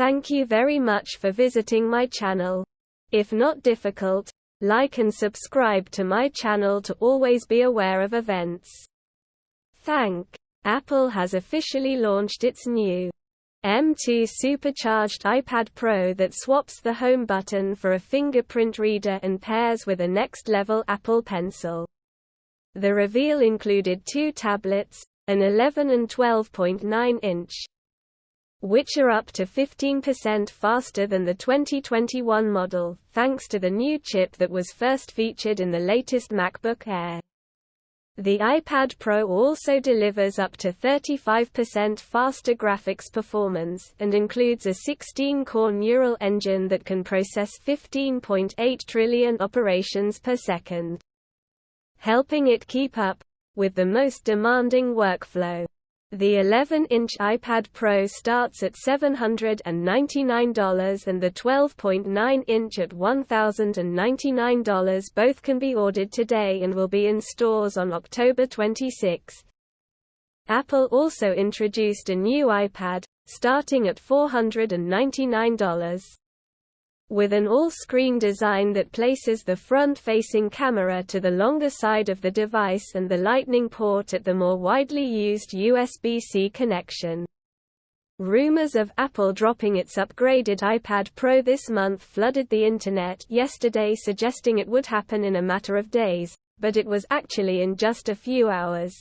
Thank you very much for visiting my channel. If not difficult, like and subscribe to my channel to always be aware of events. Apple has officially launched its new M2 supercharged iPad Pro that swaps the home button for a fingerprint reader and pairs with a next-level Apple Pencil. The reveal included two tablets, an 11 and 12.9-inch, which are up to 15% faster than the 2021 model, thanks to the new chip that was first featured in the latest MacBook Air. The iPad Pro also delivers up to 35% faster graphics performance, and includes a 16-core neural engine that can process 15.8 trillion operations per second, helping it keep up with the most demanding workflow. The 11-inch iPad Pro starts at $799 and the 12.9-inch at $1,099. Both can be ordered today and will be in stores on October 26. Apple also introduced a new iPad, starting at $499. With an all-screen design that places the front-facing camera to the longer side of the device and the Lightning port at the more widely used USB-C connection. Rumors of Apple dropping its upgraded iPad Pro this month flooded the internet yesterday, suggesting it would happen in a matter of days, but it was actually in just a few hours.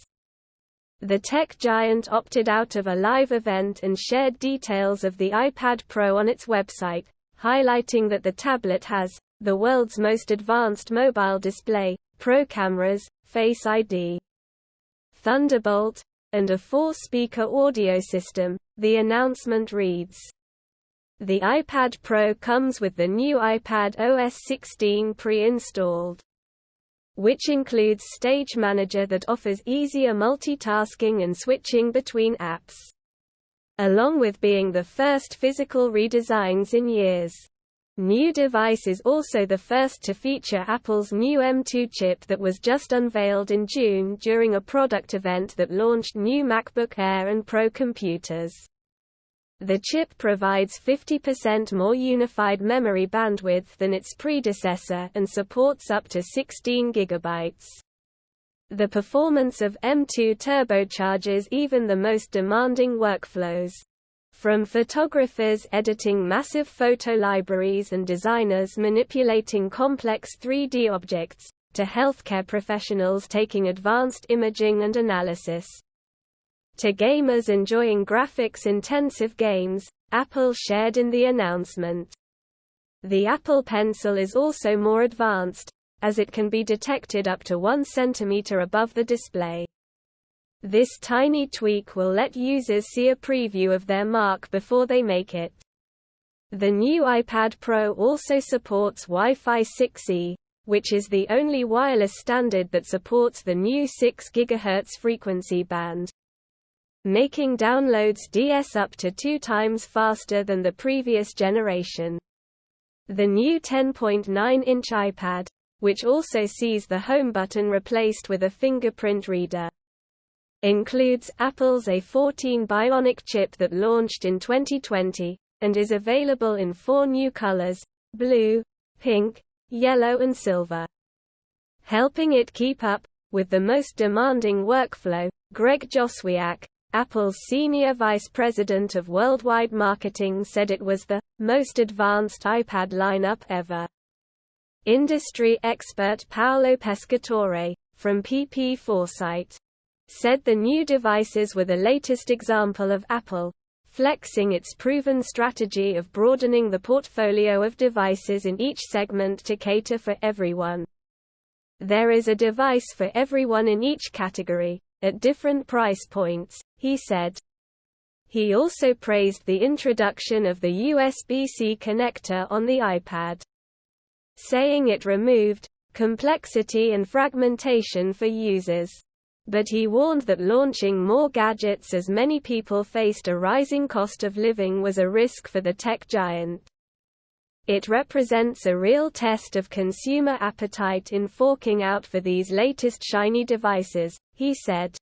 The tech giant opted out of a live event and shared details of the iPad Pro on its website, highlighting that the tablet has the world's most advanced mobile display, Pro cameras, Face ID, Thunderbolt, and a 4-speaker audio system. The announcement reads, "The iPad Pro comes with the new iPad OS 16 pre-installed, which includes Stage Manager that offers easier multitasking and switching between apps, along with being the first physical redesigns in years. New device is also the first to feature Apple's new M2 chip that was just unveiled in June during a product event that launched new MacBook Air and Pro computers. The chip provides 50% more unified memory bandwidth than its predecessor and supports up to 16 GB. The performance of M2 turbocharges even the most demanding workflows. From photographers editing massive photo libraries and designers manipulating complex 3D objects, to healthcare professionals taking advanced imaging and analysis, to gamers enjoying graphics-intensive games, Apple shared in the announcement. The Apple Pencil is also more advanced, as it can be detected up to 1 centimeter above the display. This tiny tweak will let users see a preview of their mark before they make it. The new iPad Pro also supports Wi-Fi 6E, which is the only wireless standard that supports the new 6 GHz frequency band, making downloads DS up to 2 times faster than the previous generation. The new 10.9-inch iPad, which also sees the home button replaced with a fingerprint reader, includes Apple's A14 Bionic chip that launched in 2020, and is available in 4 new colors: blue, pink, yellow and silver. Helping it keep up with the most demanding workflow, Greg Joswiak, Apple's senior vice president of worldwide marketing, said it was the most advanced iPad lineup ever. Industry expert Paolo Pescatore, from PP Foresight, said the new devices were the latest example of Apple flexing its proven strategy of broadening the portfolio of devices in each segment to cater for everyone. There is a device for everyone in each category, at different price points, he said. He also praised the introduction of the USB-C connector on the iPad, saying it removed complexity and fragmentation for users. But he warned that launching more gadgets as many people faced a rising cost of living was a risk for the tech giant. It represents a real test of consumer appetite in forking out for these latest shiny devices, he said.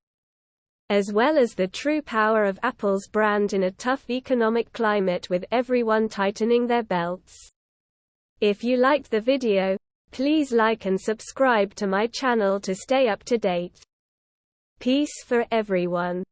as well as the true power of Apple's brand in a tough economic climate with everyone tightening their belts. If you liked the video, please like and subscribe to my channel to stay up to date. Peace for everyone.